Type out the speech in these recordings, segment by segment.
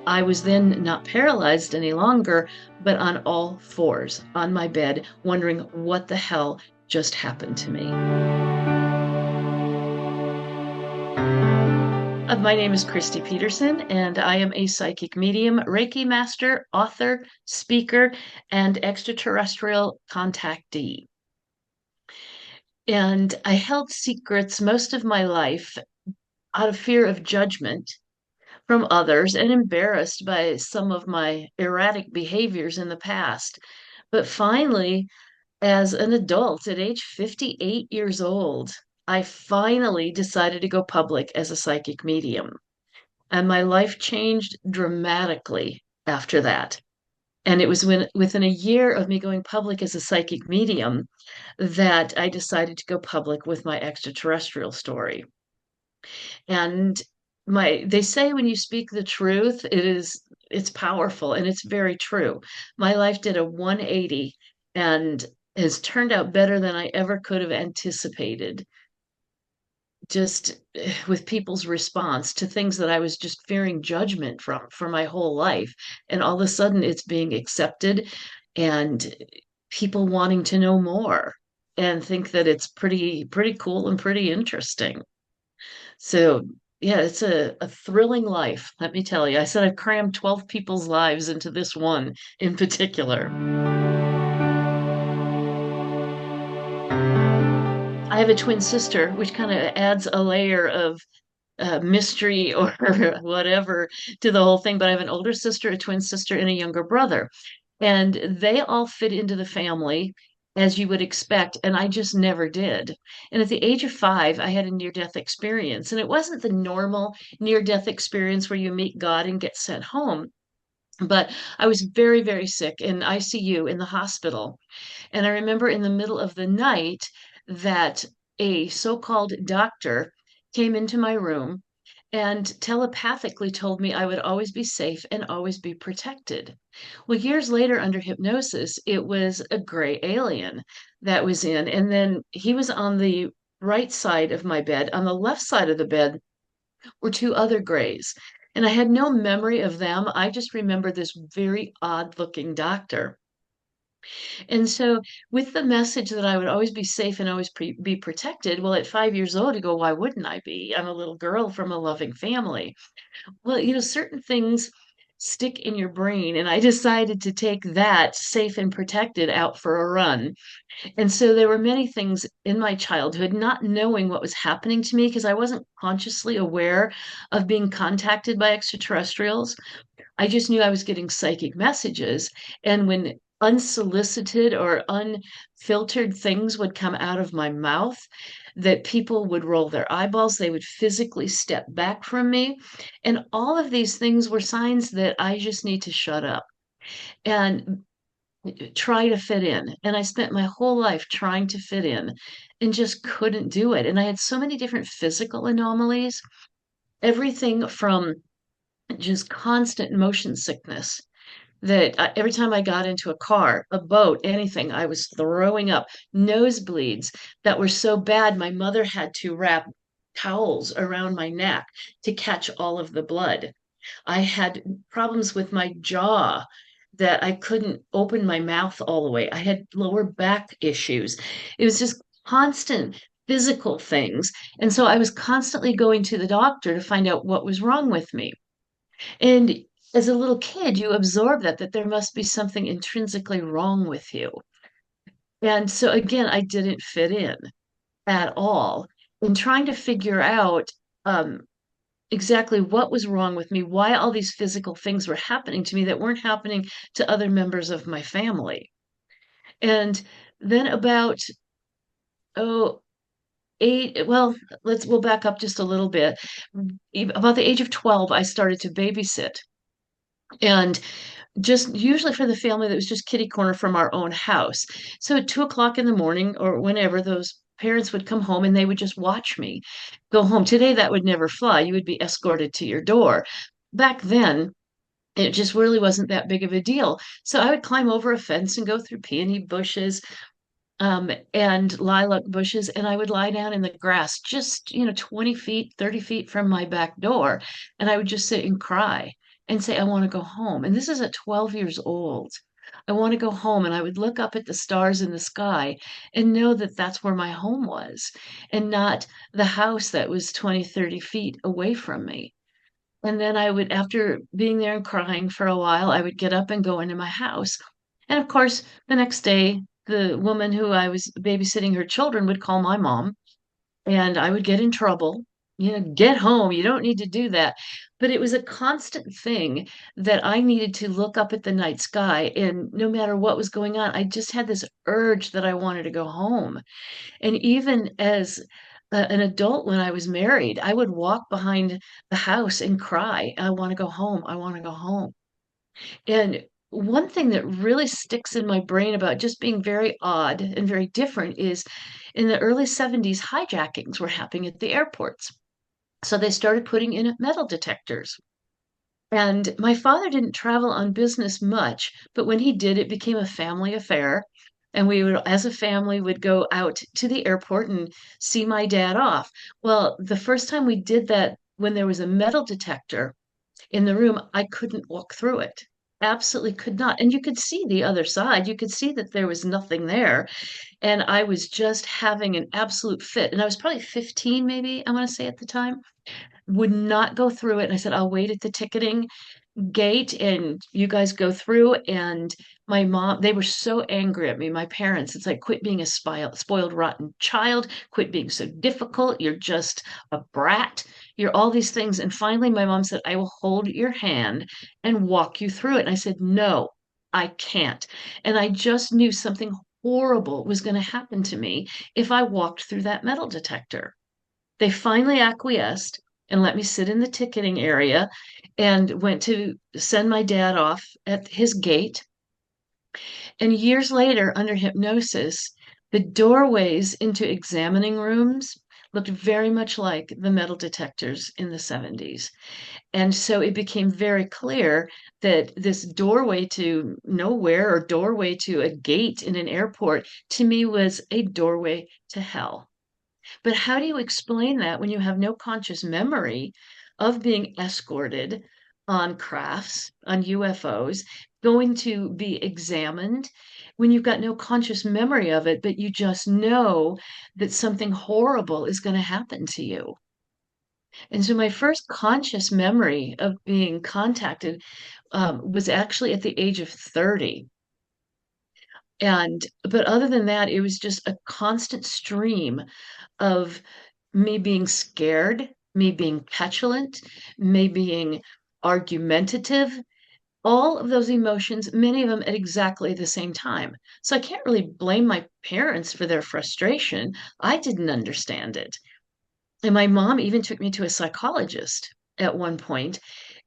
I was then not paralyzed any longer, but on all fours on my bed, wondering what the hell just happened to me. My name is Kristi Pederson, and I am a psychic medium, Reiki master, author, speaker, and extraterrestrial contactee. And I held secrets most of my life out of fear of judgment from others and embarrassed by some of my erratic behaviors in the past. But finally, as an adult at age 58 years old, I finally decided to go public as a psychic medium. And my life changed dramatically after that. And it was within a year of me going public as a psychic medium that I decided to go public with my extraterrestrial story. And they say when you speak the truth, it's powerful and it's very true. My life did a 180 and has turned out better than I ever could have anticipated. Just with people's response to things that I was just fearing judgment from for my whole life. And all of a sudden it's being accepted and people wanting to know more and think that it's pretty cool and pretty interesting. So yeah, it's a thrilling life, let me tell you. I said I've crammed 12 people's lives into this one in particular. I have a twin sister, which kind of adds a layer of mystery or whatever to the whole thing. But I have an older sister, a twin sister, and a younger brother. And they all fit into the family as you would expect. And I just never did. And at the age of 5, I had a near death experience. And it wasn't the normal near death experience where you meet God and get sent home. But I was very, very sick in ICU in the hospital. And I remember in the middle of the night that a so-called doctor came into my room and telepathically told me I would always be safe and always be protected. Well, years later, under hypnosis, it was a gray alien that was in. And then he was on the right side of my bed. On the left side of the bed were two other grays. And I had no memory of them. I just remember this very odd looking doctor. And so, with the message that I would always be safe and always be protected, well, at 5 years old, you go, why wouldn't I be? I'm a little girl from a loving family. Well, certain things stick in your brain, and I decided to take that safe and protected out for a run. And so there were many things in my childhood, not knowing what was happening to me because I wasn't consciously aware of being contacted by extraterrestrials. I just knew I was getting psychic messages. And when unsolicited or unfiltered things would come out of my mouth, that people would roll their eyeballs, they would physically step back from me. And all of these things were signs that I just need to shut up and try to fit in. And I spent my whole life trying to fit in and just couldn't do it. And I had so many different physical anomalies, everything from just constant motion sickness that every time I got into a car, a boat, anything, I was throwing up nosebleeds that were so bad, my mother had to wrap towels around my neck to catch all of the blood. I had problems with my jaw that I couldn't open my mouth all the way. I had lower back issues. It was just constant physical things. And so I was constantly going to the doctor to find out what was wrong with me. And as a little kid, you absorb that there must be something intrinsically wrong with you. And so again, I didn't fit in at all in trying to figure out exactly what was wrong with me, why all these physical things were happening to me that weren't happening to other members of my family. And then about, oh, well, we'll back up just a little bit. About the age of 12, I started to babysit. And just usually for the family that was just kitty corner from our own house. So at 2 o'clock in the morning or whenever those parents would come home and they would just watch me go home. Today that would never fly. You would be escorted to your door. Back then, it just really wasn't that big of a deal. So I would climb over a fence and go through peony bushes and lilac bushes, and I would lie down in the grass just, 20 feet, 30 feet from my back door, and I would just sit and cry and say, I want to go home. And this is at 12 years old. I want to go home. And I would look up at the stars in the sky and know that that's where my home was and not the house that was 20, 30 feet away from me. And then I would, after being there and crying for a while, I would get up and go into my house. And of course, the next day, the woman who I was babysitting her children would call my mom and I would get in trouble. Get home. You don't need to do that. But it was a constant thing that I needed to look up at the night sky. And no matter what was going on, I just had this urge that I wanted to go home. And even as an adult, when I was married, I would walk behind the house and cry, I want to go home. I want to go home. And one thing that really sticks in my brain about just being very odd and very different is in the early 70s, hijackings were happening at the airports. So they started putting in metal detectors. And my father didn't travel on business much, but when he did, it became a family affair. And we would, as a family, would go out to the airport and see my dad off. Well, the first time we did that, when there was a metal detector in the room, I couldn't walk through it. Absolutely could not. And you could see the other side. You could see that there was nothing there. And I was just having an absolute fit. And I was probably 15, maybe, I want to say at the time, would not go through it. And I said, I'll wait at the ticketing gate and you guys go through. And my mom, they were so angry at me, my parents. It's like, quit being a spoiled, rotten child, quit being so difficult. You're just a brat. You're all these things. And finally, my mom said, I will hold your hand and walk you through it. And I said, no, I can't. And I just knew something horrible was going to happen to me if I walked through that metal detector. They finally acquiesced and let me sit in the ticketing area and went to send my dad off at his gate. And years later, under hypnosis, the doorways into examining rooms looked very much like the metal detectors in the 70s. And so it became very clear that this doorway to nowhere or doorway to a gate in an airport to me was a doorway to hell. But how do you explain that when you have no conscious memory of being escorted on crafts, on UFOs, going to be examined, when you've got no conscious memory of it, but you just know that something horrible is going to happen to you? And so my first conscious memory of being contacted was actually at the age of 30. But other than that, it was just a constant stream of me being scared, me being petulant, me being argumentative, all of those emotions, many of them at exactly the same time. So I can't really blame my parents for their frustration. I didn't understand it. And my mom even took me to a psychologist at one point,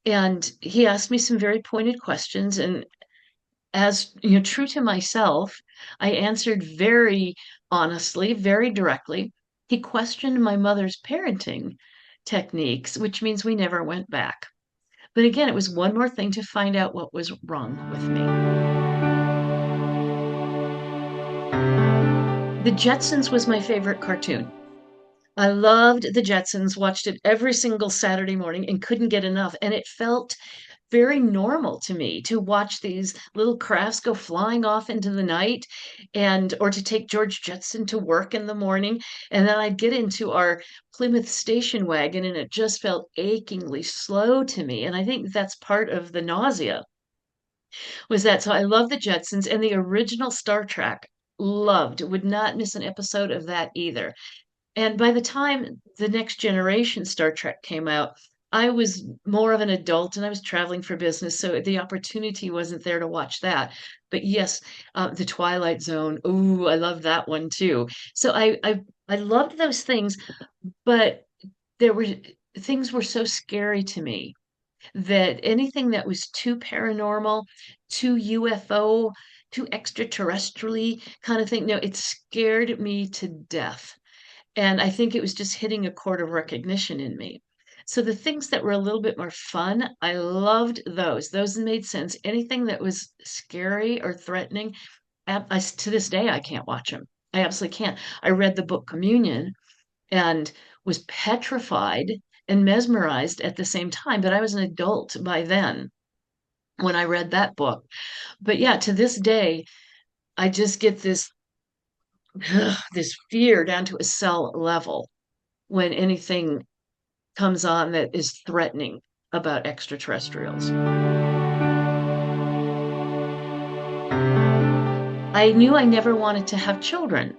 and he asked me some very pointed questions. And as true to myself, I answered very honestly, very directly. He questioned my mother's parenting techniques, which means we never went back. But again, it was one more thing to find out what was wrong with me. The Jetsons was my favorite cartoon. I loved the Jetsons, watched it every single Saturday morning and couldn't get enough. And it felt very normal to me to watch these little crafts go flying off into the night and or to take George Jetson to work in the morning. And then I'd get into our Plymouth station wagon and it just felt achingly slow to me. And I think that's part of the nausea was that. So I love the Jetsons and the original Star Trek. Loved, would not miss an episode of that either. And by the time the next generation Star Trek came out, I was more of an adult and I was traveling for business, so the opportunity wasn't there to watch that. But yes, the Twilight Zone. Ooh, I love that one too. So I loved those things, but there were things were so scary to me that anything that was too paranormal, too UFO, too extraterrestrially kind of thing, no, it scared me to death. And I think it was just hitting a chord of recognition in me. So the things that were a little bit more fun, I loved those. Those made sense. Anything that was scary or threatening, to this day, I can't watch them. I absolutely can't. I read the book Communion and was petrified and mesmerized at the same time. But I was an adult by then when I read that book. But yeah, to this day, I just get this this fear down to a cell level when anything comes on that is threatening about extraterrestrials. I knew I never wanted to have children.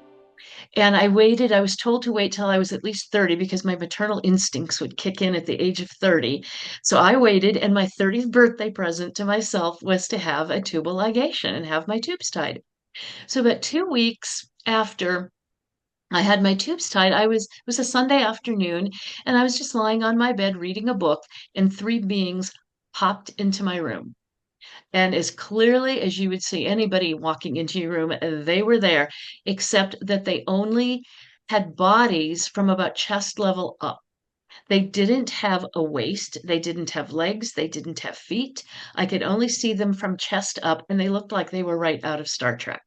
And I waited, I was told to wait till I was at least 30 because my maternal instincts would kick in at the age of 30. So I waited, and my 30th birthday present to myself was to have a tubal ligation and have my tubes tied. So about 2 weeks after I had my tubes tied, it was a Sunday afternoon, and I was just lying on my bed reading a book, and three beings popped into my room. And as clearly as you would see anybody walking into your room, they were there, except that they only had bodies from about chest level up. They didn't have a waist, they didn't have legs, they didn't have feet. I could only see them from chest up, and they looked like they were right out of Star Trek.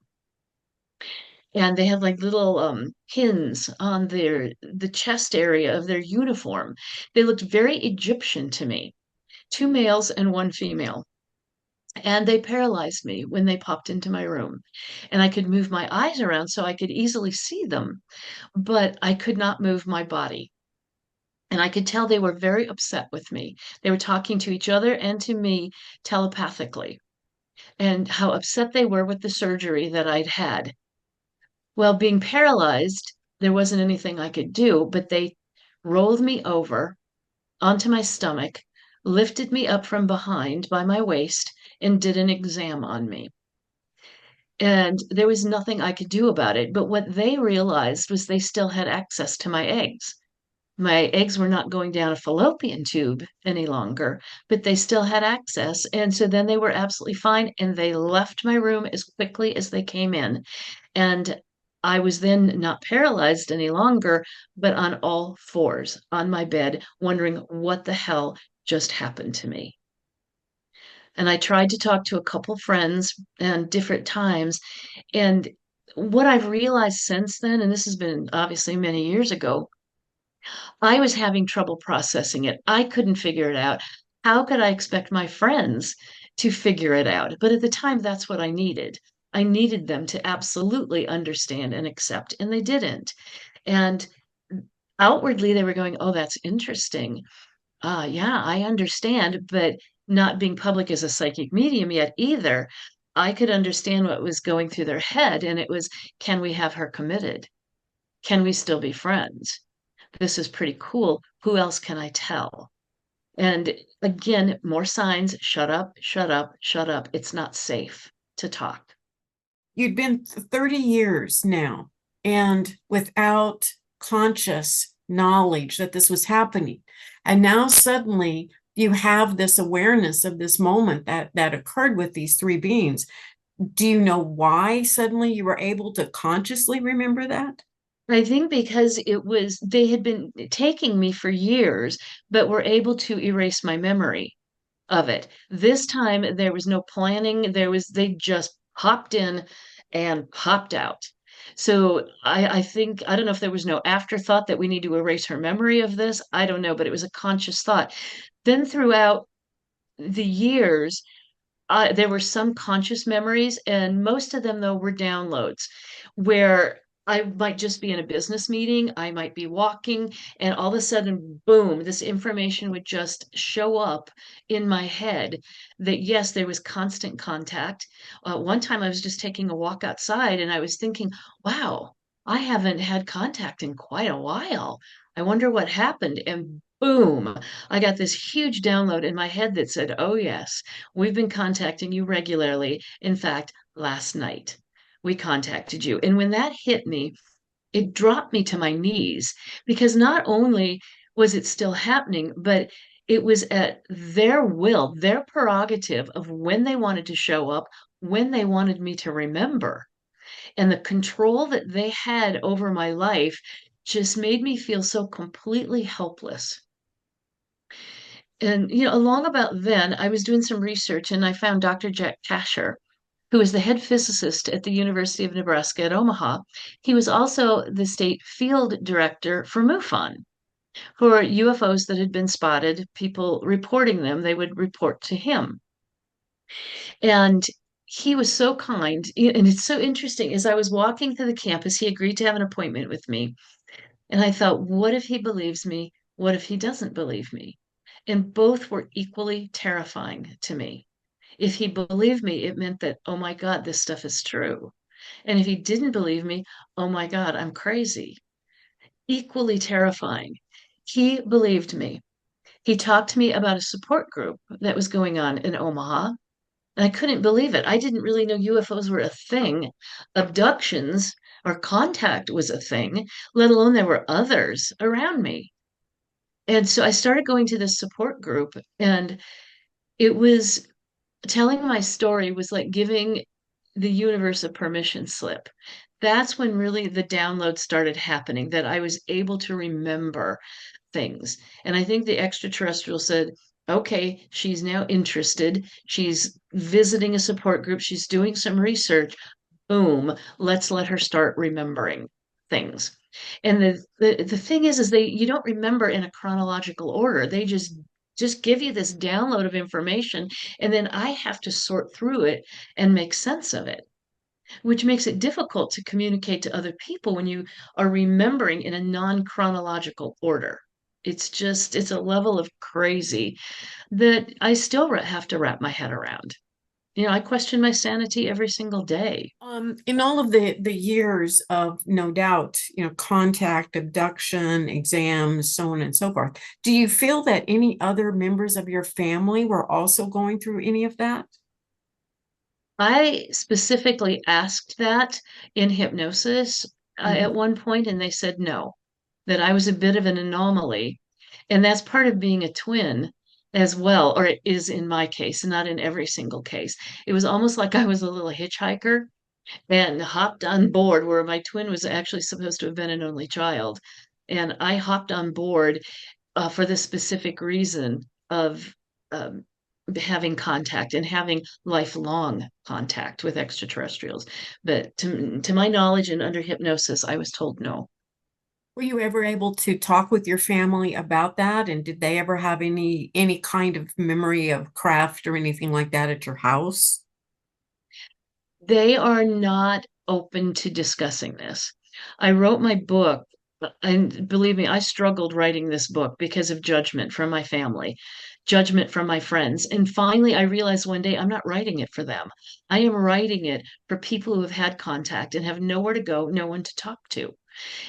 And they had like little pins on the chest area of their uniform. They looked very Egyptian to me. Two males and one female. And they paralyzed me when they popped into my room. And I could move my eyes around so I could easily see them, but I could not move my body. And I could tell they were very upset with me. They were talking to each other and to me telepathically, and how upset they were with the surgery that I'd had. Well, being paralyzed, there wasn't anything I could do, but they rolled me over onto my stomach, lifted me up from behind by my waist, and did an exam on me. And there was nothing I could do about it. But what they realized was they still had access to my eggs. My eggs were not going down a fallopian tube any longer, but they still had access. And so then they were absolutely fine. And they left my room as quickly as they came in. And I was then not paralyzed any longer, but on all fours on my bed, wondering what the hell just happened to me. And I tried to talk to a couple friends and different times. And what I've realized since then, and this has been obviously many years ago, I was having trouble processing it. I couldn't figure it out. How could I expect my friends to figure it out? But at the time, that's what I needed. I needed them to absolutely understand and accept, and they didn't. And outwardly, they were going, "Oh, that's interesting. Yeah, I understand," but not being public as a psychic medium yet either, I could understand what was going through their head. And it was, can we have her committed? Can we still be friends? This is pretty cool. Who else can I tell? And again, more signs, shut up, shut up, shut up. It's not safe to talk. You'd been 30 years now, and without conscious knowledge that this was happening. And now suddenly you have this awareness of this moment that occurred with these three beings. Do you know why suddenly you were able to consciously remember that? I think because they had been taking me for years, but were able to erase my memory of it. This time there was no planning. They just popped in and popped out. So I think, I don't know if there was no afterthought that we need to erase her memory of this. I don't know, but it was a conscious thought. Then throughout the years, there were some conscious memories, and most of them, though, were downloads where I might just be in a business meeting, I might be walking, and all of a sudden, boom, this information would just show up in my head that yes, there was constant contact. One time I was just taking a walk outside and I was thinking, wow, I haven't had contact in quite a while. I wonder what happened. And boom, I got this huge download in my head that said, oh, yes, we've been contacting you regularly. In fact, last night we contacted you. And when that hit me, it dropped me to my knees because not only was it still happening, but it was at their will, their prerogative of when they wanted to show up, when they wanted me to remember. And the control that they had over my life just made me feel so completely helpless. And, along about then, I was doing some research and I found Dr. Jack Kasher, who is the head physicist at the University of Nebraska at Omaha. He was also the state field director for MUFON. For UFOs that had been spotted, people reporting them, they would report to him. And he was so kind. And it's so interesting. As I was walking through the campus, he agreed to have an appointment with me. And I thought, what if he believes me? What if he doesn't believe me? And both were equally terrifying to me. If he believed me, it meant that, oh my God, this stuff is true. And if he didn't believe me, oh my God, I'm crazy. Equally terrifying. He believed me. He talked to me about a support group that was going on in Omaha. And I couldn't believe it. I didn't really know UFOs were a thing. Abductions or contact was a thing, let alone there were others around me. And so I started going to this support group, and it was telling my story was like giving the universe a permission slip. That's when really the download started happening, that I was able to remember things. And I think the extraterrestrial said, okay, she's now interested. She's visiting a support group. She's doing some research. Boom, let's let her start remembering things. And the thing is they you don't remember in a chronological order. They just give you this download of information, and then I have to sort through it and make sense of it, which makes it difficult to communicate to other people when you are remembering in a non-chronological order. It's a level of crazy that I still have to wrap my head around. I question my sanity every single day. In all of the years of no doubt, contact, abduction, exams, so on and so forth, do you feel that any other members of your family were also going through any of that? I specifically asked that in hypnosis at Mhm. one point, and they said no, that I was a bit of an anomaly. And that's part of being a twin as well, or it is in my case, not in every single case. It was almost like I was a little hitchhiker and hopped on board where my twin was actually supposed to have been an only child. And I hopped on board for the specific reason of um, having contact and having lifelong contact with extraterrestrials. But to my knowledge and under hypnosis, I was told no. Were you ever able to talk with your family about that? And did they ever have any kind of memory of craft or anything like that at your house? They are not open to discussing this. I wrote my book, and believe me, I struggled writing this book because of judgment from my family, judgment from my friends. And finally, I realized one day I'm not writing it for them. I am writing it for people who have had contact and have nowhere to go, no one to talk to.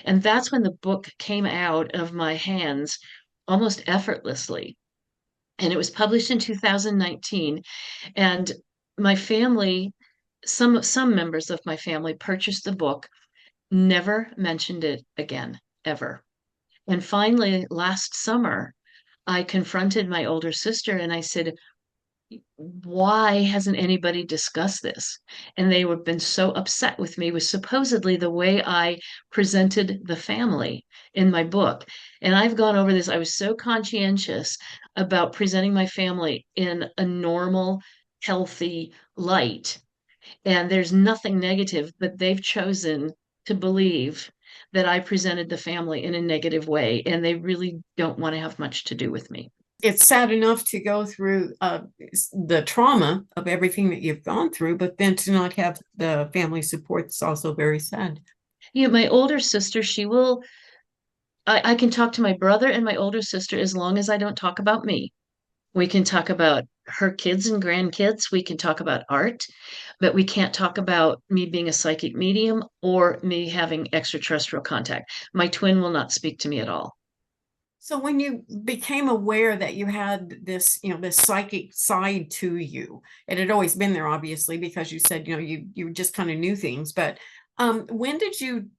And that's when the book came out of my hands almost effortlessly. And it was published in 2019. And my family, some members of my family purchased the book, never mentioned it again, ever. And finally, last summer, I confronted my older sister and I said, why hasn't anybody discussed this? And they have been so upset with me with supposedly the way I presented the family in my book. And I've gone over this. I was so conscientious about presenting my family in a normal, healthy light. And there's nothing negative, but they've chosen to believe that I presented the family in a negative way, and they really don't want to have much to do with me. It's sad enough to go through the trauma of everything that you've gone through, but then to not have the family support is also very sad. My older sister, I can talk to my brother and my older sister as long as I don't talk about me. We can talk about her kids and grandkids. We can talk about art, but we can't talk about me being a psychic medium or me having extraterrestrial contact. My twin will not speak to me at all. So when you became aware that you had this, this psychic side to you, it had always been there, obviously, because you said, you just kind of knew things. But when did you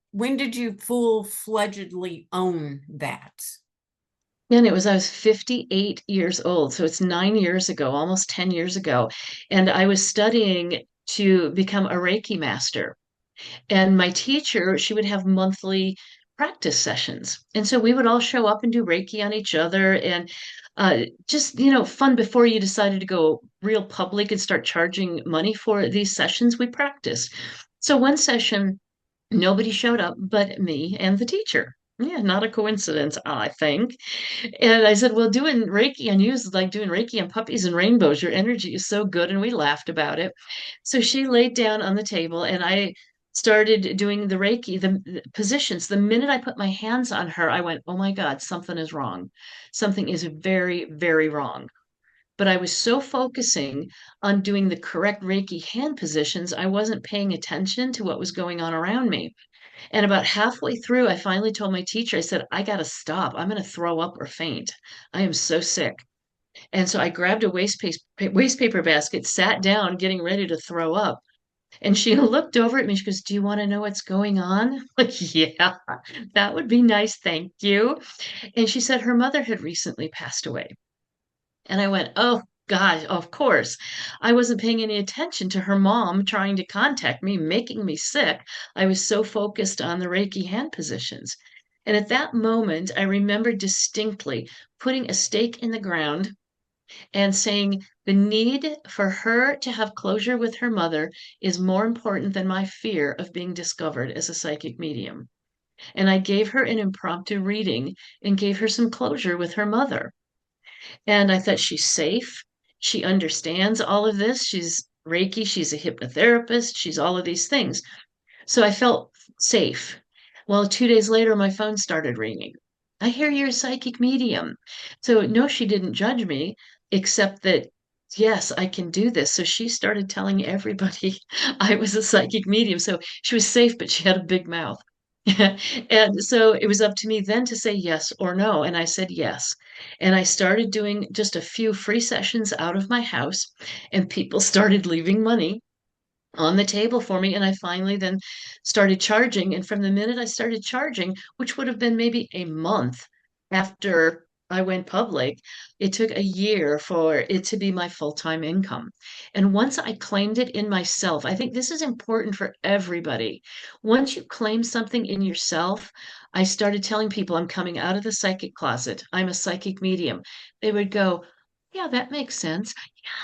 full-fledgedly own that? And I was 58 years old. So it's 9 years ago, almost 10 years ago. And I was studying to become a Reiki master. And my teacher, she would have monthly practice sessions. And so we would all show up and do Reiki on each other and just, fun before you decided to go real public and start charging money for these sessions, we practiced. So one session, nobody showed up but me and the teacher. Yeah, not a coincidence, I think. And I said, well, doing Reiki on you is like doing Reiki on puppies and rainbows. Your energy is so good. And we laughed about it. So she laid down on the table and I started doing the Reiki, the positions. The minute I put my hands on her, I went, oh my God, something is wrong. Something is very, very wrong. But I was so focusing on doing the correct Reiki hand positions, I wasn't paying attention to what was going on around me. And about halfway through, I finally told my teacher, I said, I got to stop. I'm going to throw up or faint. I am so sick. And so I grabbed a waste paper basket, sat down, getting ready to throw up. And she looked over at me. She goes, do you want to know what's going on? Like, yeah, that would be nice. Thank you. And she said her mother had recently passed away. And I went, oh, gosh, of course. I wasn't paying any attention to her mom trying to contact me, making me sick. I was so focused on the Reiki hand positions. And at that moment, I remember distinctly putting a stake in the ground and saying, the need for her to have closure with her mother is more important than my fear of being discovered as a psychic medium. And I gave her an impromptu reading and gave her some closure with her mother. And I thought she's safe. She understands all of this. She's Reiki, she's a hypnotherapist, she's all of these things. So I felt safe. Well, 2 days later, my phone started ringing. I hear you're a psychic medium. So, no, she didn't judge me, except that, yes, I can do this. So she started telling everybody I was a psychic medium. So she was safe, but she had a big mouth. And so it was up to me then to say yes or no. And I said yes. And I started doing just a few free sessions out of my house, and people started leaving money on the table for me. And I finally then started charging. And from the minute I started charging, which would have been maybe a month after I went public, it took a year for it to be my full-time income. And once I claimed it in myself, I think this is important for everybody. Once you claim something in yourself, I started telling people I'm coming out of the psychic closet. I'm a psychic medium. They would go, yeah, that makes sense.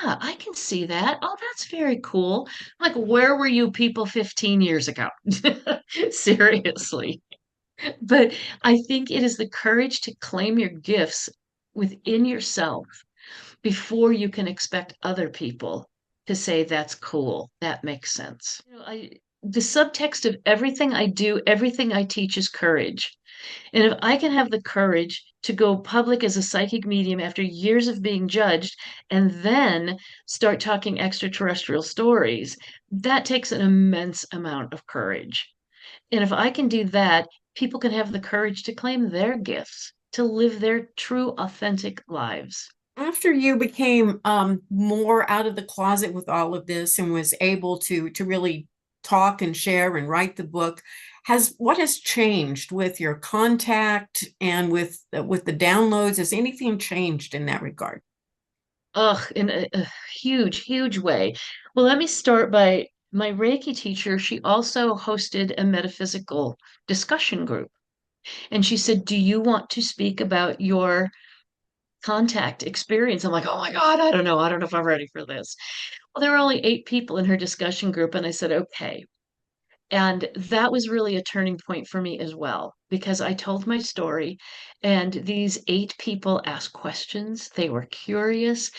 Yeah, I can see that. Oh, that's very cool. Like, where were you people 15 years ago? Seriously. But I think it is the courage to claim your gifts within yourself before you can expect other people to say, that's cool. That makes sense. The subtext of everything I do, everything I teach is courage. And if I can have the courage to go public as a psychic medium after years of being judged and then start talking extraterrestrial stories, that takes an immense amount of courage. And if I can do that, people can have the courage to claim their gifts, to live their true, authentic lives. After you became more out of the closet with all of this and was able to really talk and share and write the book, has what has changed with your contact and with the downloads? Has anything changed in that regard? Ugh, in a huge, huge way. Well, let me start by my Reiki teacher. She also hosted a metaphysical discussion group. And she said, do you want to speak about your contact experience? I'm like, oh my God, I don't know. I don't know if I'm ready for this. Well, there were only 8 people in her discussion group. And I said, okay. And that was really a turning point for me as well, because I told my story and these 8 people asked questions. They were curious.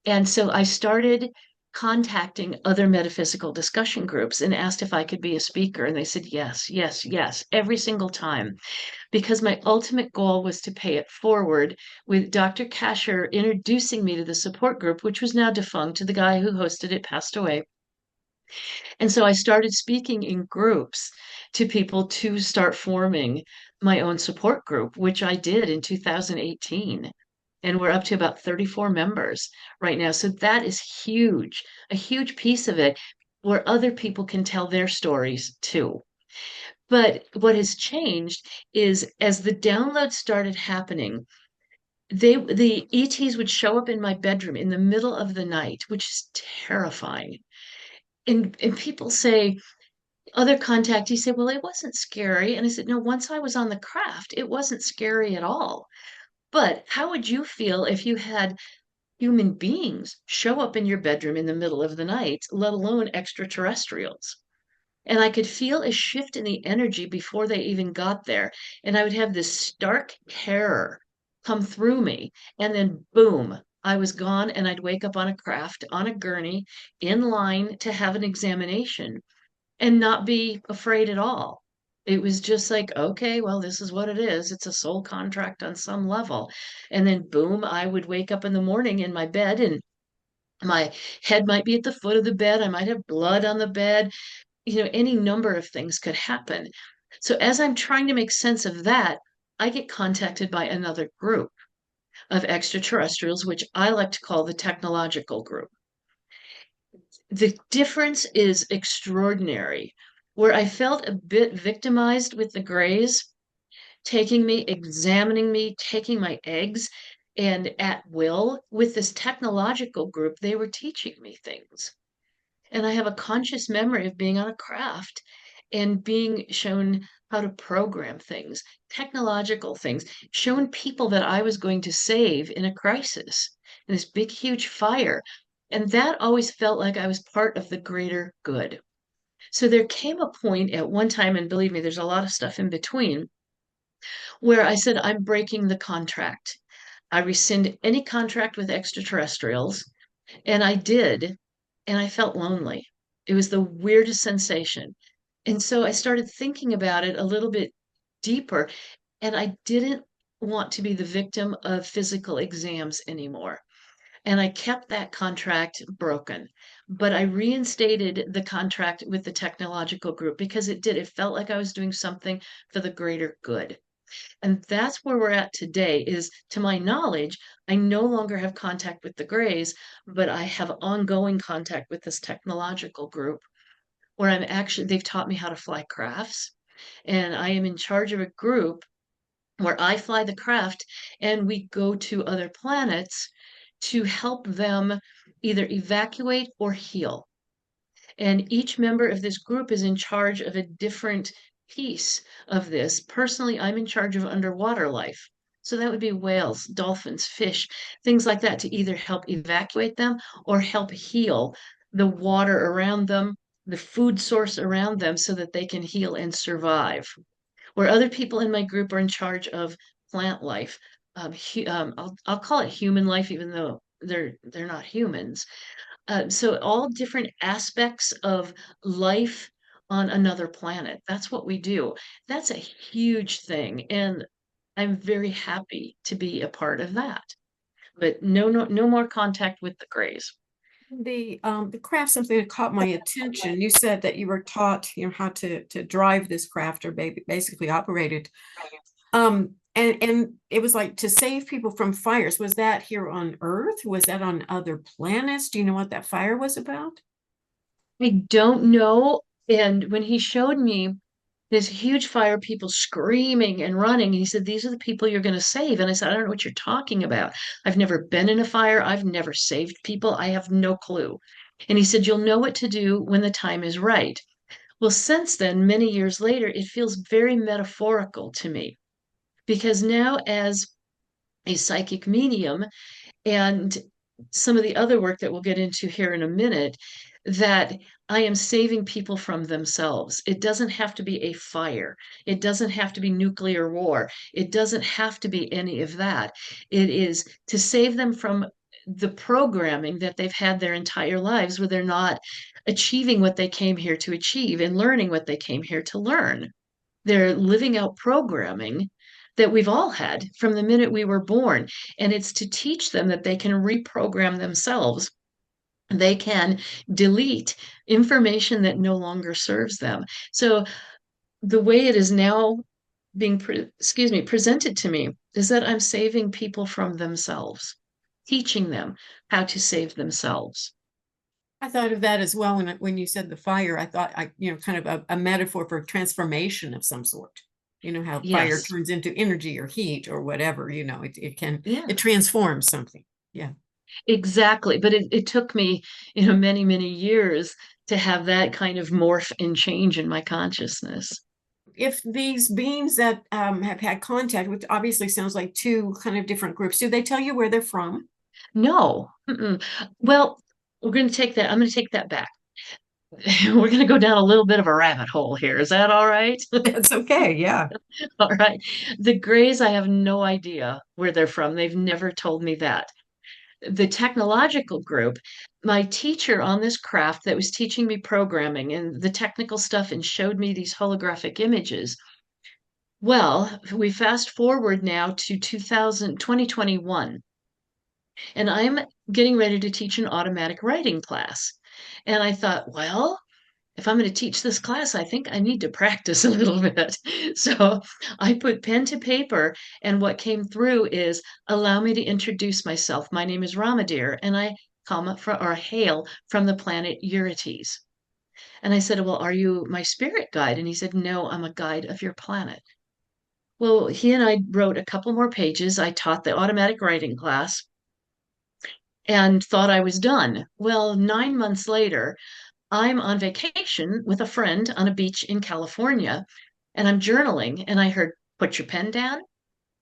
And so I started contacting other metaphysical discussion groups and asked if I could be a speaker. And they said, yes, yes, yes, every single time, because my ultimate goal was to pay it forward with Dr. Kasher introducing me to the support group, which was now defunct. The guy who hosted it passed away. And so I started speaking in groups to people to start forming my own support group, which I did in 2018. And we're up to about 34 members right now. So that is huge, a huge piece of it where other people can tell their stories too. But what has changed is as the downloads started happening, the ETs would show up in my bedroom in the middle of the night, which is terrifying. And people say, other contactees say, well, it wasn't scary. And I said, no, once I was on the craft, it wasn't scary at all. But how would you feel if you had human beings show up in your bedroom in the middle of the night, let alone extraterrestrials? And I could feel a shift in the energy before they even got there. And I would have this stark terror come through me. And then, boom, I was gone. And I'd wake up on a craft, on a gurney, in line to have an examination and not be afraid at all. It was just like, okay, well, this is what it is. It's a soul contract on some level. And then, boom, I would wake up in the morning in my bed and my head might be at the foot of the bed. I might have blood on the bed. Any number of things could happen. So as I'm trying to make sense of that, I get contacted by another group of extraterrestrials, which I like to call the technological group. The difference is extraordinary. Where I felt a bit victimized with the Greys, taking me, examining me, taking my eggs, and at will, with this technological group, they were teaching me things. And I have a conscious memory of being on a craft and being shown how to program things, technological things, shown people that I was going to save in a crisis, in this big, huge fire. And that always felt like I was part of the greater good. So there came a point at one time, and believe me, there's a lot of stuff in between, where I said, I'm breaking the contract. I rescind any contract with extraterrestrials. And I did, and I felt lonely. It was the weirdest sensation. And so I started thinking about it a little bit deeper, and I didn't want to be the victim of physical exams anymore. And I kept that contract broken. But I reinstated the contract with the technological group because it felt like I was doing something for the greater good. And that's where we're at today is, to my knowledge, I no longer have contact with the Greys, but I have ongoing contact with this technological group where they've taught me how to fly crafts. And I am in charge of a group where I fly the craft and we go to other planets to help them either evacuate or heal. And each member of this group is in charge of a different piece of this. Personally, I'm in charge of underwater life. So that would be whales, dolphins, fish, things like that, to either help evacuate them or help heal the water around them, the food source around them, so that they can heal and survive. Where other people in my group are in charge of plant life. I'll call it human life, even though they're not humans. So all different aspects of life on another planet. That's what we do. That's a huge thing, and I'm very happy to be a part of that. But no more contact with the Greys. The craft, something that caught my attention. You said that you were taught, how to drive this craft or basically operate it. And it was like to save people from fires. Was that here on Earth? Was that on other planets? Do you know what that fire was about? I don't know. And when he showed me this huge fire, people screaming and running, he said, "These are the people you're going to save." And I said, "I don't know what you're talking about. I've never been in a fire. I've never saved people. I have no clue." And he said, "You'll know what to do when the time is right." Well, since then, many years later, it feels very metaphorical to me because now, as a psychic medium, and some of the other work that we'll get into here in a minute, that I am saving people from themselves. It doesn't have to be a fire. It doesn't have to be nuclear war. It doesn't have to be any of that. It is to save them from the programming that they've had their entire lives, where they're not achieving what they came here to achieve and learning what they came here to learn. They're living out programming that we've all had from the minute we were born. And it's to teach them that they can reprogram themselves. They can delete information that no longer serves them. So the way it is now being, presented to me is that I'm saving people from themselves, teaching them how to save themselves. I thought of that as well when you said the fire. I thought kind of a metaphor for transformation of some sort. You know how fire Yes. turns into energy or heat or whatever, Yeah. it transforms something. Yeah. Exactly. But it took me, many, many years to have that kind of morph and change in my consciousness. If these beings that have had contact, which obviously sounds like two kind of different groups, do they tell you where they're from? No. Mm-mm. Well, I'm going to take that back. We're going to go down a little bit of a rabbit hole here. Is that all right? It's okay. Yeah. All right. The Greys, I have no idea where they're from. They've never told me that. The technological group, my teacher on this craft that was teaching me programming and the technical stuff and showed me these holographic images. Well, we fast forward now to 2021, and I'm getting ready to teach an automatic writing class. And I thought, well, if I'm going to teach this class, I think I need to practice a little bit. So I put pen to paper, and what came through is allow me to introduce myself. My name is Ramadir, and I come from or hail from the planet Eurytes. And I said, well, are you my spirit guide? And he said, no, I'm a guide of your planet. Well, he and I wrote a couple more pages. I taught the automatic writing class and thought I was done. Well, 9 months later, I'm on vacation with a friend on a beach in California, and I'm journaling. And I heard, put your pen down,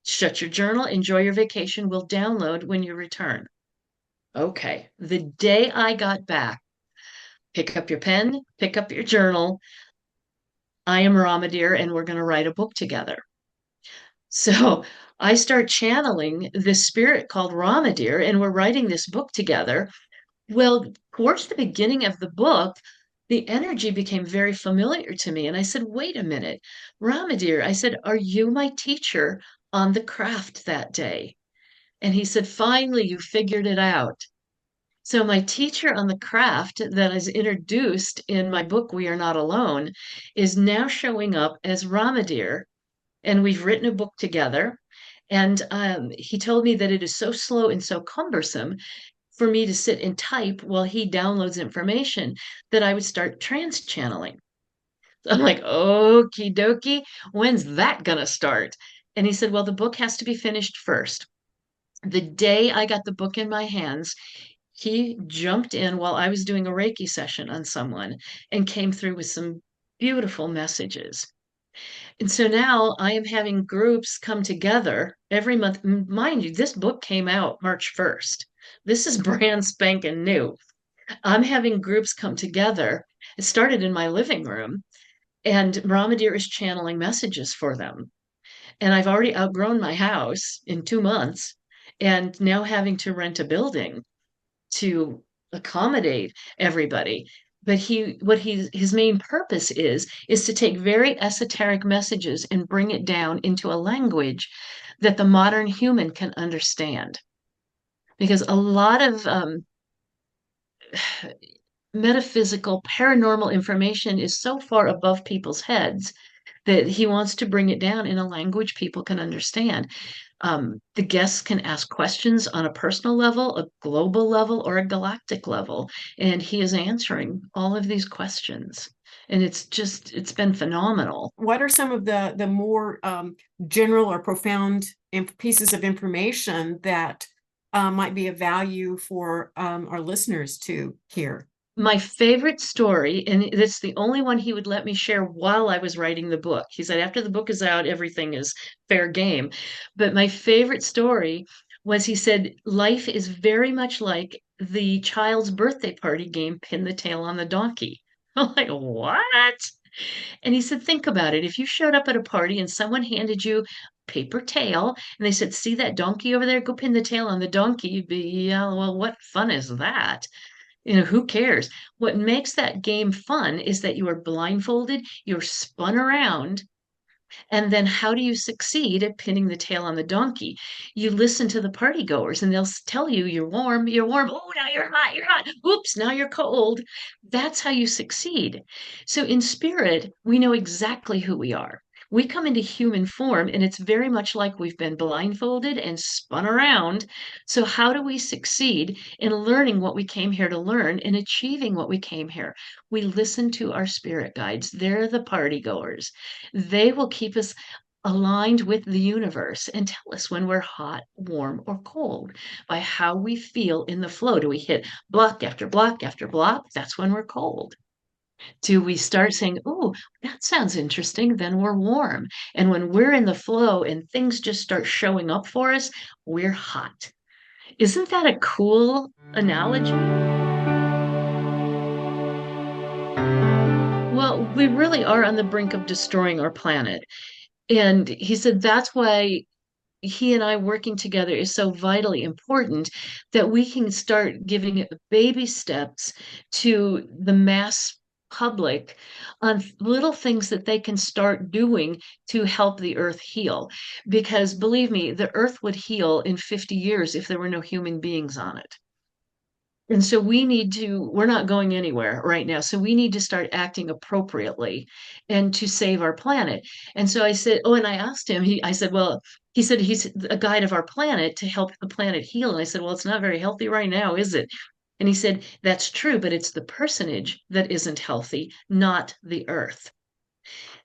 shut your journal, enjoy your vacation. We'll download when you return. Okay. The day I got back, pick up your pen, pick up your journal. I am Ramadir, and we're going to write a book together. So I start channeling this spirit called Ramadir, and we're writing this book together. Well, towards the beginning of the book, the energy became very familiar to me. And I said, wait a minute, Ramadir, I said, are you my teacher on the craft that day? And he said, finally, you figured it out. So my teacher on the craft that is introduced in my book, We Are Not Alone, is now showing up as Ramadir, and we've written a book together. And he told me that it is so slow and so cumbersome for me to sit and type while he downloads information that I would start trance channeling. So I'm like, okie dokie, when's that gonna start? And he said, well, the book has to be finished first. The day I got the book in my hands, he jumped in while I was doing a Reiki session on someone and came through with some beautiful messages. And so now I am having groups come together every month. Mind you, this book came out March 1st. This is brand spanking new. I'm having groups come together. It started in my living room, and Brahmadir is channeling messages for them. And I've already outgrown my house in 2 months, and now having to rent a building to accommodate everybody. But his main purpose is to take very esoteric messages and bring it down into a language that the modern human can understand. Because a lot of metaphysical, paranormal information is so far above people's heads that he wants to bring it down in a language people can understand. The guests can ask questions on a personal level, a global level, or a galactic level, and he is answering all of these questions. And it's been phenomenal. What are some of the more general or profound pieces of information that might be of value for our listeners to hear? My favorite story, and it's the only one he would let me share while I was writing the book. He said, after the book is out, everything is fair game. But my favorite story was he said, life is very much like the child's birthday party game, Pin the Tail on the Donkey. I'm like, what? And he said, think about it. If you showed up at a party and someone handed you a paper tail and they said, see that donkey over there? Go pin the tail on the donkey. You'd be, yeah, well, what fun is that? Who cares? What makes that game fun is that you are blindfolded, you're spun around, and then how do you succeed at pinning the tail on the donkey? You listen to the party goers and they'll tell you you're warm, you're warm. Oh, now you're hot, you're hot. Oops, now you're cold. That's how you succeed. So in spirit, we know exactly who we are. We come into human form and it's very much like we've been blindfolded and spun around. So, how do we succeed in learning what we came here to learn and achieving what we came here? We listen to our spirit guides. They're the party goers. They will keep us aligned with the universe and tell us when we're hot, warm, or cold by how we feel in the flow. Do we hit block after block after block? That's when we're cold. Do we start saying, oh, that sounds interesting? Then we're warm. And when we're in the flow and things just start showing up for us, we're hot. Isn't that a cool analogy? we really are on the brink of destroying our planet. And he said that's why he and I working together is so vitally important, that we can start giving baby steps to the mass public on little things that they can start doing to help the earth heal. Because believe me, the earth would heal in 50 years if there were no human beings on it. And so we're not going anywhere right now. So we need to start acting appropriately and to save our planet. And so I said, oh, and I asked him, I said, well, he said he's a guide of our planet to help the planet heal. And I said, well, it's not very healthy right now, is it? And he said, that's true, but it's the personage that isn't healthy, not the earth.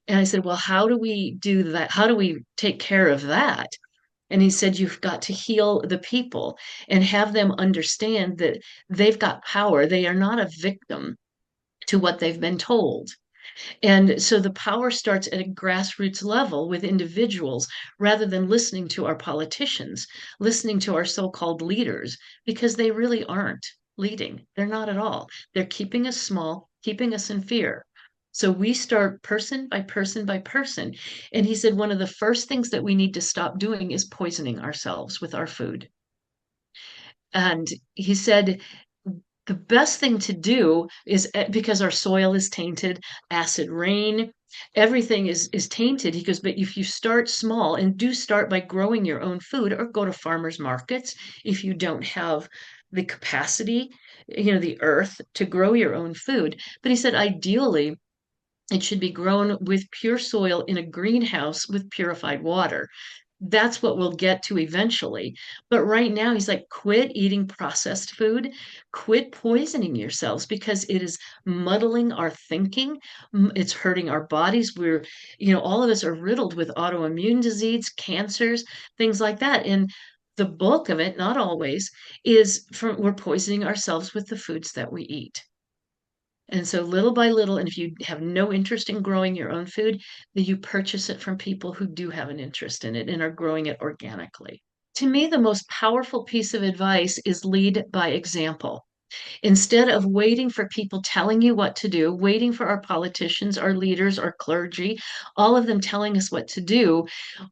And I said, well, how do we do that? How do we take care of that? And he said, you've got to heal the people and have them understand that they've got power. They are not a victim to what they've been told. And so the power starts at a grassroots level with individuals rather than listening to our politicians, listening to our so called leaders, because they really aren't leading. They're not at all. They're keeping us small, keeping us in fear. So we start person by person by person. And he said one of the first things that we need to stop doing is poisoning ourselves with our food. And he said the best thing to do is because our soil is tainted, acid rain, everything is tainted. He goes, but if you start small and do start by growing your own food or go to farmers markets, if you don't have the capacity, the earth to grow your own food. But he said, ideally, it should be grown with pure soil in a greenhouse with purified water. That's what we'll get to eventually. But right now, he's like, quit eating processed food, quit poisoning yourselves because it is muddling our thinking. It's hurting our bodies. All of us are riddled with autoimmune disease, cancers, things like that. And the bulk of it, not always, is from we're poisoning ourselves with the foods that we eat. And so little by little, and if you have no interest in growing your own food, then you purchase it from people who do have an interest in it and are growing it organically. To me, the most powerful piece of advice is lead by example. Instead of waiting for people telling you what to do, waiting for our politicians, our leaders, our clergy, all of them telling us what to do,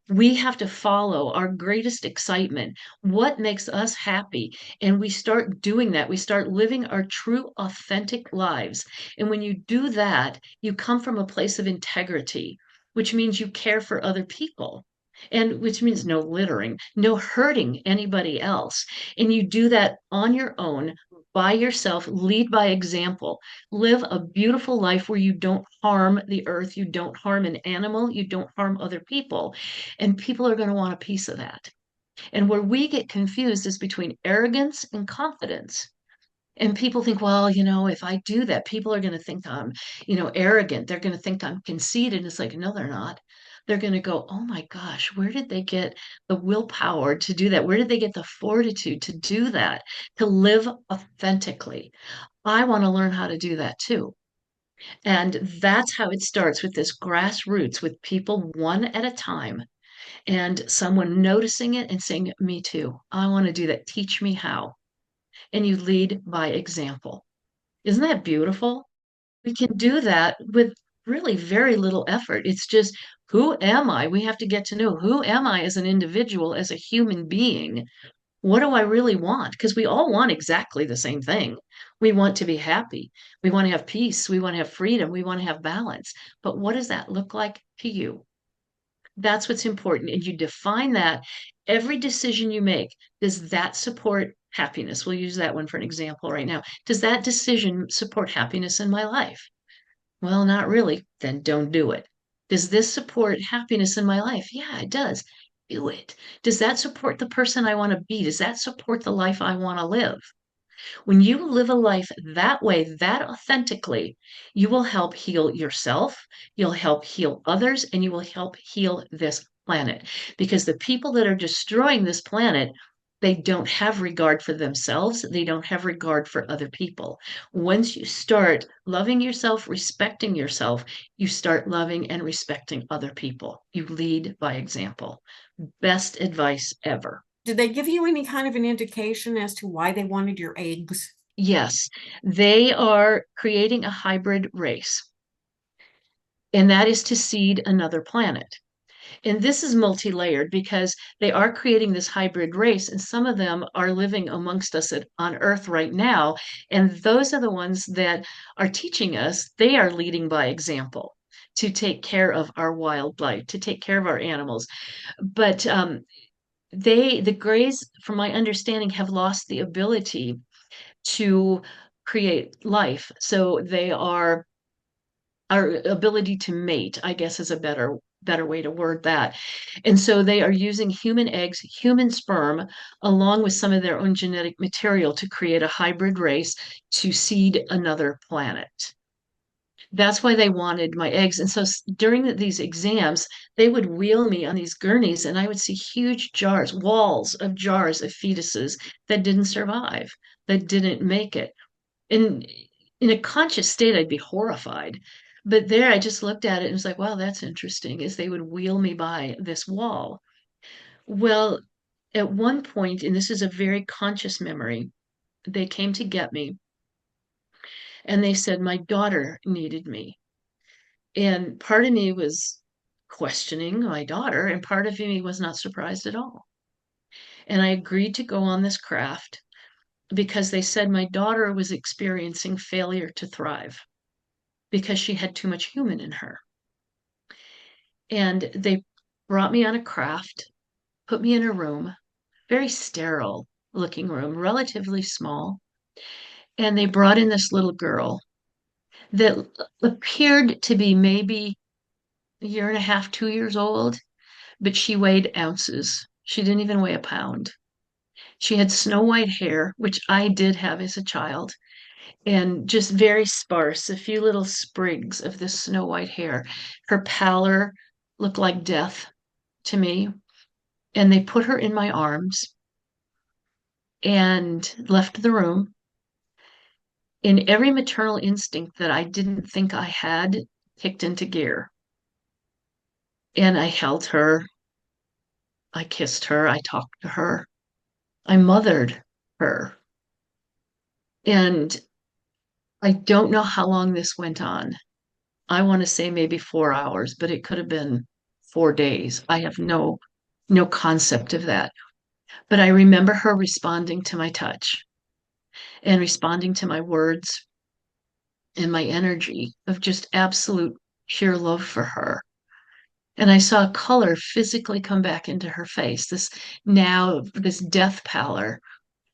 we have to follow our greatest excitement, what makes us happy. And we start doing that. We start living our true, authentic lives. And when you do that, you come from a place of integrity, which means you care for other people. And which means no littering, no hurting anybody else. And you do that on your own, by yourself, lead by example, live a beautiful life where you don't harm the earth, you don't harm an animal, you don't harm other people. And people are going to want a piece of that. And where we get confused is between arrogance and confidence. And people think, well, if I do that, people are going to think I'm, arrogant. They're going to think I'm conceited. And it's like, no, they're not. They're going to go, oh my gosh, where did they get the willpower to do that? Where did they get the fortitude to do that, to live authentically? I want to learn how to do that too. And that's how it starts with this grassroots, with people one at a time and someone noticing it and saying, me too. I want to do that. Teach me how. And you lead by example. Isn't that beautiful? We can do that with really very little effort. It's just, who am I? We have to get to know who am I as an individual, as a human being? What do I really want? Because we all want exactly the same thing. We want to be happy. We want to have peace. We want to have freedom. We want to have balance. But what does that look like to you? That's what's important. And you define that every decision you make, does that support happiness? We'll use that one for an example right now. Does that decision support happiness in my life? Well, not really. Then don't do it. Does this support happiness in my life? Yeah, it does. Do it. Does that support the person I want to be? Does that support the life I want to live? When you live a life that way, that authentically, you will help heal yourself, you'll help heal others, and you will help heal this planet. Because the people that are destroying this planet, they don't have regard for themselves, they don't have regard for other people. Once you start loving yourself, respecting yourself, you start loving and respecting other people. You lead by example. Best advice ever. Did they give you any kind of an indication as to why they wanted your eggs? Yes, they are creating a hybrid race. and that is to seed another planet. And this is multi-layered because they are creating this hybrid race, and some of them are living amongst us on Earth right now. And those are the ones that are teaching us, they are leading by example to take care of our wildlife, to take care of our animals. But the Greys, from my understanding, have lost the ability to create life. So they are our ability to mate, I guess is a better way to word that. And so they are using human eggs, human sperm, along with some of their own genetic material to create a hybrid race to seed another planet. That's why they wanted my eggs. And so during these exams, they would wheel me on these gurneys, and I would see huge jars, walls of jars of fetuses that didn't survive, that didn't make it. And in a conscious state, I'd be horrified. But there, I just looked at it and was like, wow, that's interesting, as they would wheel me by this wall. Well, at one point, and this is a very conscious memory, they came to get me and they said, my daughter needed me. And part of me was questioning my daughter, and part of me was not surprised at all. And I agreed to go on this craft because they said my daughter was experiencing failure to thrive because she had too much human in her. And they brought me on a craft, put me in a room, very sterile looking room, relatively small. And they brought in this little girl that appeared to be maybe a year and a half, 2 years old, but she weighed ounces. She didn't even weigh a pound. She had snow white hair, which I did have as a child, and just very sparse, a few little sprigs of this snow white hair. Her pallor looked like death to me. And they put her in my arms and left the room. In every maternal instinct that I didn't think I had kicked into gear. And I held her, I kissed her, I talked to her, I mothered her. And I don't know how long this went on. I want to say maybe 4 hours, but it could have been 4 days. I have no concept of that. But I remember her responding to my touch and responding to my words and my energy of just absolute sheer love for her. And I saw color physically come back into her face, this death pallor,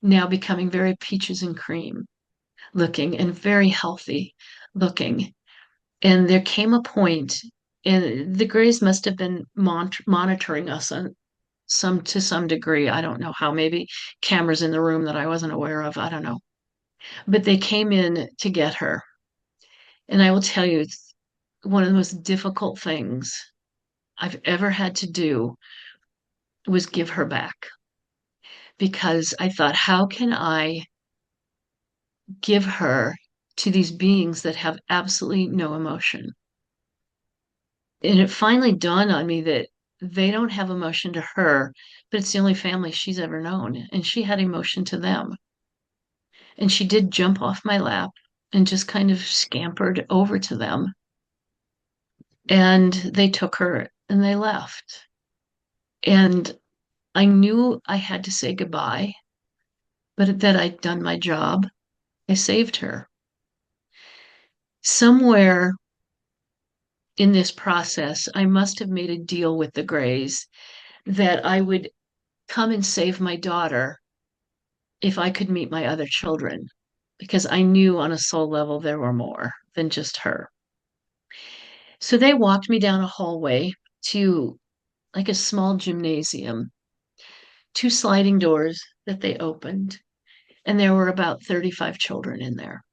now becoming very peaches and cream looking and very healthy looking. And there came a point, and the Greys must have been monitoring us on some degree. I don't know how, maybe cameras in the room that I wasn't aware of. I don't know. But they came in to get her. And I will tell you, it's one of the most difficult things I've ever had to do was give her back because I thought, how can I give her to these beings that have absolutely no emotion? And it finally dawned on me that they don't have emotion to her, but it's the only family she's ever known. And she had emotion to them. And she did jump off my lap and just kind of scampered over to them. And they took her and they left. And I knew I had to say goodbye, but that I'd done my job. I saved her. Somewhere in this process, I must have made a deal with the Greys that I would come and save my daughter if I could meet my other children, because I knew on a soul level there were more than just her. So they walked me down a hallway to like a small gymnasium, two sliding doors that they opened, and there were about 35 children in there,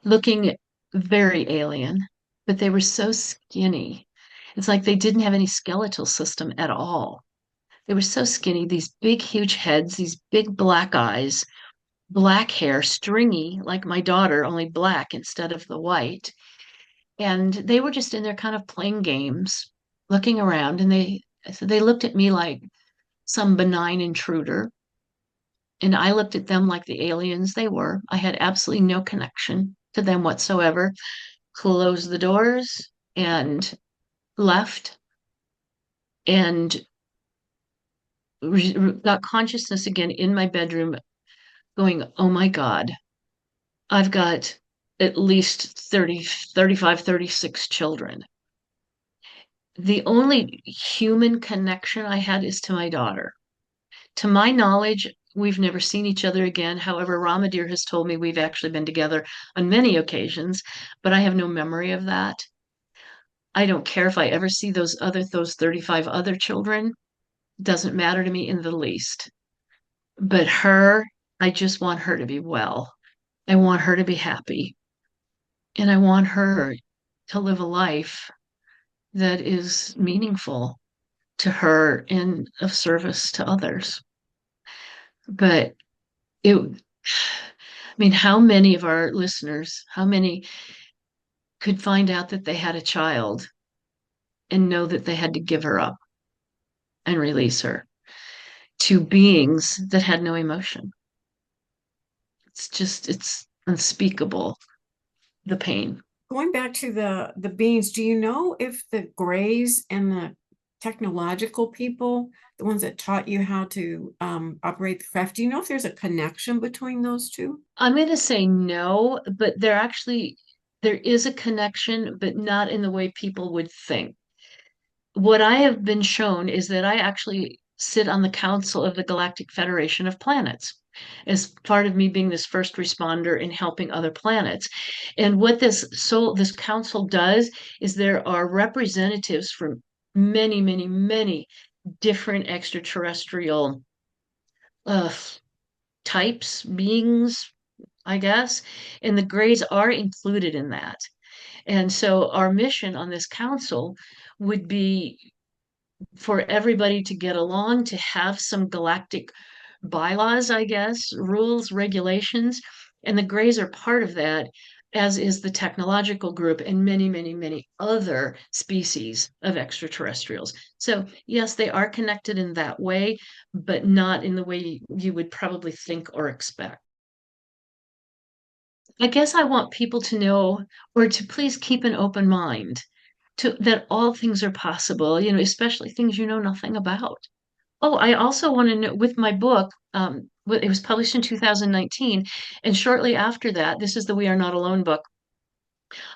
looking very alien, but they were so skinny. It's like they didn't have any skeletal system at all. They were so skinny, these big, huge heads, these big black eyes, black hair, stringy, like my daughter, only black instead of the white. And they were just in there kind of playing games, looking around, and they looked at me like some benign intruder. And I looked at them like the aliens they were. I had absolutely no connection to them whatsoever. closed the doors and left and got consciousness again in my bedroom, going, oh my God, I've got at least 30, 35, 36 children. The only human connection I had is to my daughter. To my knowledge, we've never seen each other again. However, Ramadir has told me we've actually been together on many occasions, but I have no memory of that. I don't care if I ever see those 35 other children. Doesn't matter to me in the least. But her, I just want her to be well. I want her to be happy. And I want her to live a life that is meaningful to her and of service to others. But I mean, how many of our listeners, how many could find out that they had a child and know that they had to give her up and release her to beings that had no emotion? It's unspeakable, the pain. Going back to the beings, do you know if the Greys and the technological people, the ones that taught you how to operate the craft, do you know if there's a connection between those two? I'm going to say no, but there is a connection, but not in the way people would think. What I have been shown is that I actually sit on the council of the Galactic Federation of Planets as part of me being this first responder in helping other planets. And what this council does is there are representatives from many, many, many different extraterrestrial uh, types, beings, I guess, and the Greys are included in that. And so our mission on this council would be for everybody to get along, to have some galactic bylaws, I guess, rules, regulations. And the Greys are part of that, as is the technological group and many, many, many other species of extraterrestrials. So, yes, they are connected in that way, but not in the way you would probably think or expect. I guess I want people to know or to please keep an open mind to that all things are possible, especially things you know nothing about. Oh, I also want to know with my book, it was published in 2019, and shortly after that, this is the We Are Not Alone book.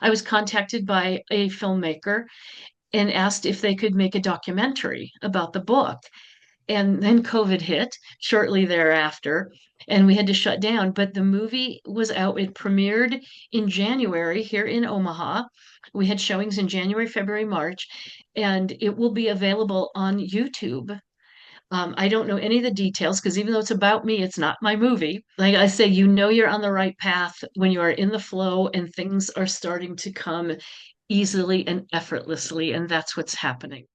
I was contacted by a filmmaker and asked if they could make a documentary about the book. And then COVID hit shortly thereafter, and we had to shut down. But the movie was out. It premiered in January here in Omaha. We had showings in January, February, March, and it will be available on YouTube. I don't know any of the details because even though it's about me, it's not my movie. Like I say, you're on the right path when you are in the flow and things are starting to come easily and effortlessly, and that's what's happening.